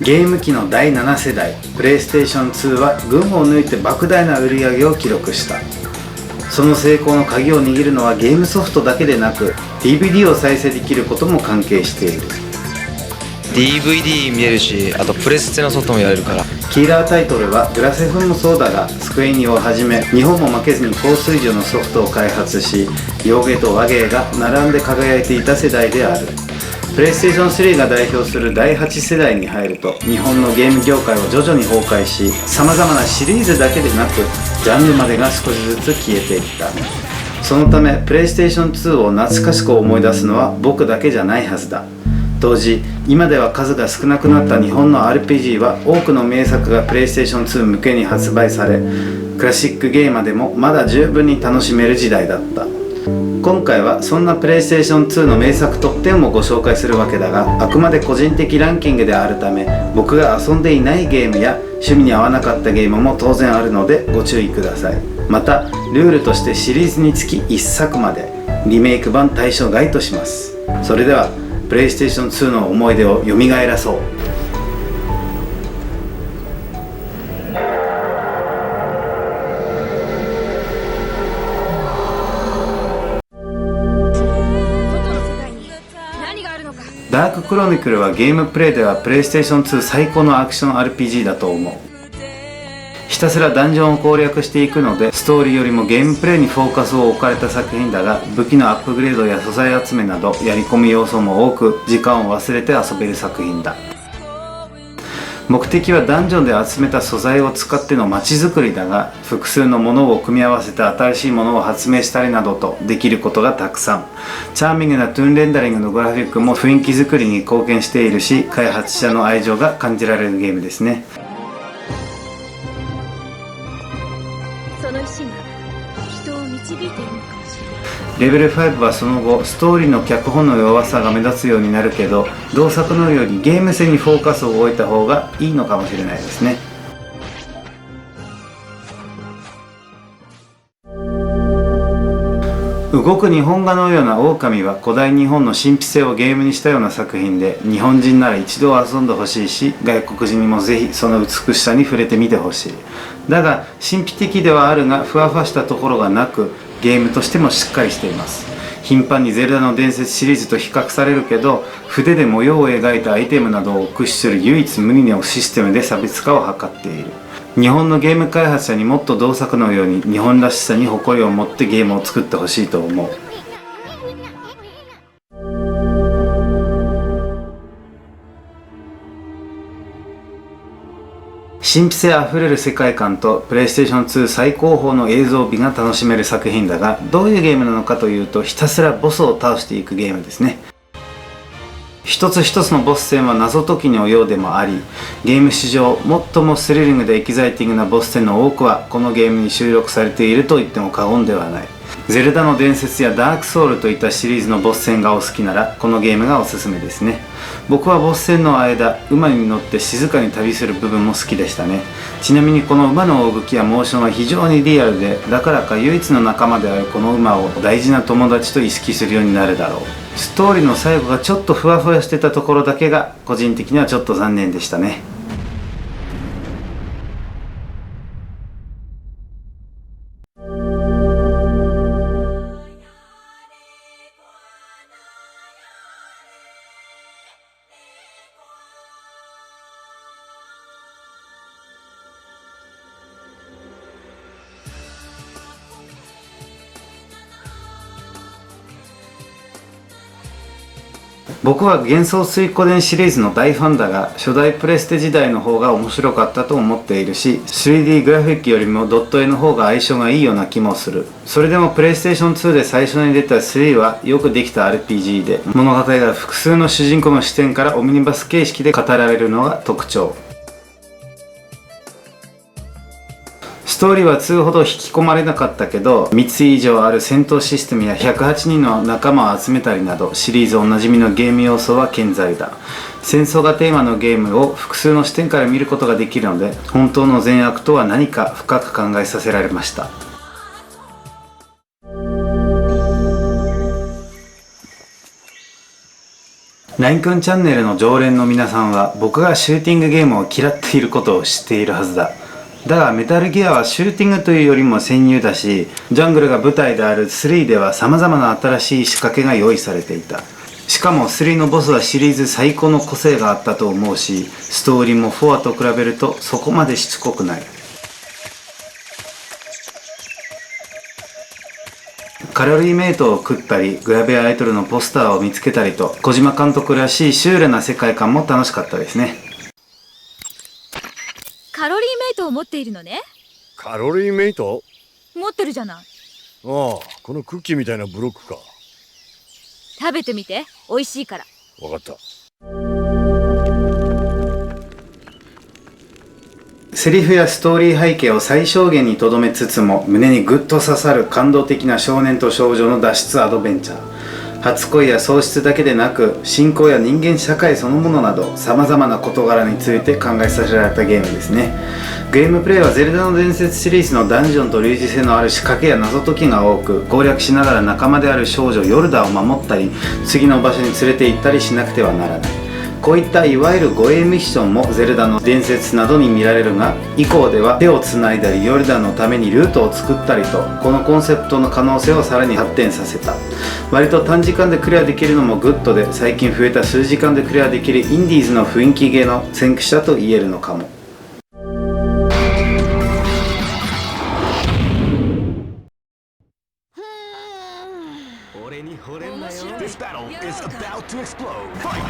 ゲーム機の第7世代プレイステーション2は群を抜いて莫大な売り上げを記録した。その成功の鍵を握るのはゲームソフトだけでなく DVD を再生できることも関係している。 DVD 見れるし、あとプレステのソフトもやれるから。キーラータイトルはグラセフもそうだが、スクエニをはじめ日本も負けずに高水準のソフトを開発し、洋芸と和芸が並んで輝いていた世代である。プレイステーション3が代表する第8世代に入ると、日本のゲーム業界は徐々に崩壊し、さまざまなシリーズだけでなくジャンルまでが少しずつ消えていった。そのためプレイステーション2を懐かしく思い出すのは僕だけじゃないはずだ。当時、今では数が少なくなった日本の RPG は多くの名作がプレイステーション2向けに発売され、クラシックゲーマーでもまだ十分に楽しめる時代だった。今回はそんなプレイステーション2の名作トップ10もご紹介するわけだが、あくまで個人的ランキングであるため、僕が遊んでいないゲームや趣味に合わなかったゲームも当然あるのでご注意ください。またルールとしてシリーズにつき1作までリメイク版対象外とします。それではプレイステーション2の思い出を蘇らそう。ダーククロニクルはゲームプレイではプレイステーション2最高のアクション RPG だと思う。ひたすらダンジョンを攻略していくので、ストーリーよりもゲームプレイにフォーカスを置かれた作品だが、武器のアップグレードや素材集めなどやり込み要素も多く、時間を忘れて遊べる作品だ。目的はダンジョンで集めた素材を使っての街づくりだが、複数のものを組み合わせて新しいものを発明したりなどとできることがたくさん。チャーミングなトゥーンレンダリングのグラフィックも雰囲気作りに貢献しているし、開発者の愛情が感じられるゲームですね。その石が人を導いているのかもしれない。レベル5はその後ストーリーの脚本の弱さが目立つようになるけど、同作のようにゲーム性にフォーカスを置いた方がいいのかもしれないですね。動く日本画のような狼は古代日本の神秘性をゲームにしたような作品で、日本人なら一度遊んでほしいし、外国人にもぜひその美しさに触れてみてほしい。だが神秘的ではあるが、ふわふわしたところがなく、ゲームとしてもしっかりしています。頻繁にゼルダの伝説シリーズと比較されるけど、筆で模様を描いたアイテムなどを駆使する唯一無二のシステムで差別化を図っている。日本のゲーム開発者にもっと同作のように日本らしさに誇りを持ってゲームを作ってほしいと思う。神秘性あふれる世界観とプレイステーション2最高峰の映像美が楽しめる作品だが、どういうゲームなのかというと、ひたすらボスを倒していくゲームですね。一つ一つのボス戦は謎解きのようでもあり、ゲーム史上最もスリリングでエキザイティングなボス戦の多くはこのゲームに収録されていると言っても過言ではない。ゼルダの伝説やダークソウルといったシリーズのボス戦がお好きなら、このゲームがおすすめですね。僕はボス戦の間、馬に乗って静かに旅する部分も好きでしたね。ちなみにこの馬の動きやモーションは非常にリアルで、だからか唯一の仲間であるこの馬を大事な友達と意識するようになるだろう。ストーリーの最後がちょっとふわふわしてたところだけが個人的にはちょっと残念でしたね。僕は幻想水湖伝シリーズの大ファンだが、初代プレステ時代の方が面白かったと思っているし、 3D グラフィックよりもドット絵の方が相性がいいような気もする。それでもプレイステーション2で最初に出た3はよくできた RPG で、物語が複数の主人公の視点からオムニバス形式で語られるのが特徴。ストーリーは2ほど引き込まれなかったけど、3つ以上ある戦闘システムや108人の仲間を集めたりなど、シリーズおなじみのゲーム要素は健在だ。戦争がテーマのゲームを複数の視点から見ることができるので、本当の善悪とは何か深く考えさせられました。LINE くんチャンネルの常連の皆さんは僕がシューティングゲームを嫌っていることを知っているはずだ。だがメタルギアはシューティングというよりも潜入だし、ジャングルが舞台である3では様々な新しい仕掛けが用意されていた。しかも3のボスはシリーズ最高の個性があったと思うし、ストーリーも4と比べるとそこまでしつこくない。カロリーメイトを食ったり、グラビアアイドルのポスターを見つけたりと、小島監督らしいシュールな世界観も楽しかったですね。カロリーメイトを持っているのね。カロリーメイト？持ってるじゃない。ああ、このクッキーみたいなブロックか。食べてみて、美味しいから。わかった。セリフやストーリー背景を最小限に留めつつも胸にグッと刺さる感動的な少年と少女の脱出アドベンチャー。初恋や喪失だけでなく信仰や人間社会そのものなど様々な事柄について考えさせられたゲームですね。ゲームプレイはゼルダの伝説シリーズのダンジョンと類似性のある仕掛けや謎解きが多く、攻略しながら仲間である少女ヨルダを守ったり次の場所に連れて行ったりしなくてはならない。こういったいわゆる護衛ミッションもゼルダの伝説などに見られるが、以降では手をつないだりヨルダのためにルートを作ったりと、このコンセプトの可能性をさらに発展させた。割と短時間でクリアできるのもグッドで、最近増えた数時間でクリアできるインディーズの雰囲気芸の先駆者と言えるのかも。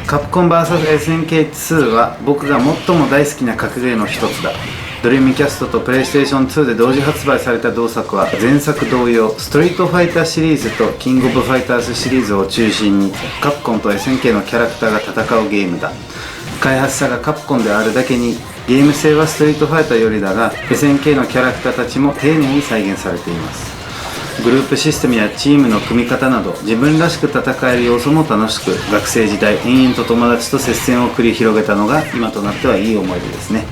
カプコン vs SNK2 は僕が最も大好きな格ゲーの一つだ。ドリームキャストとプレイステーション2で同時発売された同作は前作同様ストリートファイターシリーズとキングオブファイターズシリーズを中心にカプコンと SNK のキャラクターが戦うゲームだ。開発者がカプコンであるだけにゲーム性はストリートファイターよりだが SNK のキャラクターたちも丁寧に再現されています。グループシステムやチームの組み方など自分らしく戦える要素も楽しく、学生時代延々と友達と接戦を繰り広げたのが今となってはいい思い出ですね。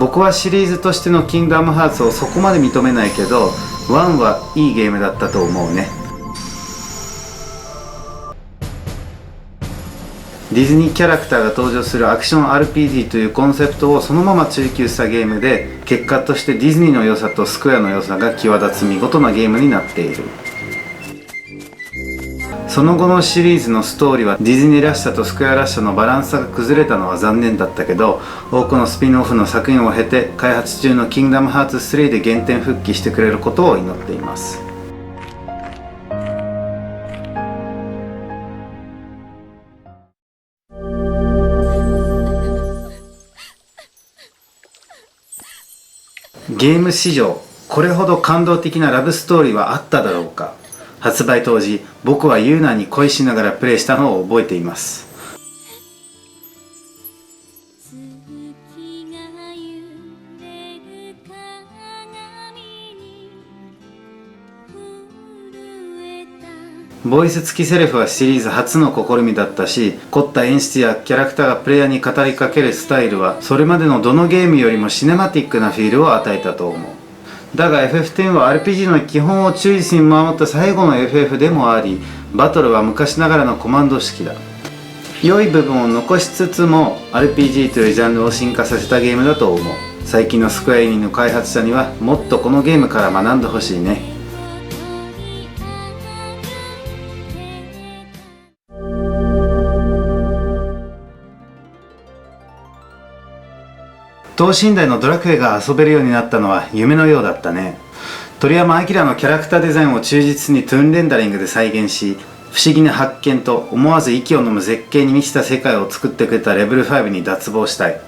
僕はシリーズとしてのキングダムハーツをそこまで認めないけど、1はいいゲームだったと思うね。ディズニーキャラクターが登場するアクション RPG というコンセプトをそのまま追求したゲームで、結果としてディズニーの良さとスクエアの良さが際立つ見事なゲームになっている。その後のシリーズのストーリーはディズニーらしさとスクエアらしさのバランスが崩れたのは残念だったけど、多くのスピンオフの作品を経て開発中のキングダムハーツ3で原点復帰してくれることを祈っています。ゲーム史上これほど感動的なラブストーリーはあっただろうか。発売当時僕はユーナに恋しながらプレイしたのを覚えています。ボイス付きセリフはシリーズ初の試みだったし、凝った演出やキャラクターがプレイヤーに語りかけるスタイルはそれまでのどのゲームよりもシネマティックなフィールを与えたと思う。だが FF10 は RPG の基本を忠実に守った最後の FF でもあり、バトルは昔ながらのコマンド式だ。良い部分を残しつつも RPG というジャンルを進化させたゲームだと思う。最近のスクエアエニの開発者にはもっとこのゲームから学んでほしいね。等身大のドラクエが遊べるようになったのは夢のようだったね。鳥山明のキャラクターデザインを忠実にトゥーンレンダリングで再現し、不思議な発見と思わず息を飲む絶景に満ちた世界を作ってくれたレベル5に脱帽したい。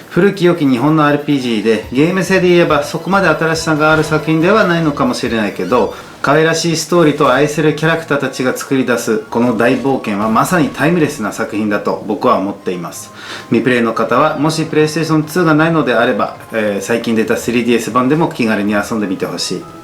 古き良き日本の RPG でゲーム性で言えばそこまで新しさがある作品ではないのかもしれないけど、可愛らしいストーリーと愛せるキャラクターたちが作り出すこの大冒険はまさにタイムレスな作品だと僕は思っています。未プレイの方はもしプレイステーション2がないのであれば、最近出た 3DS 版でも気軽に遊んでみてほしい。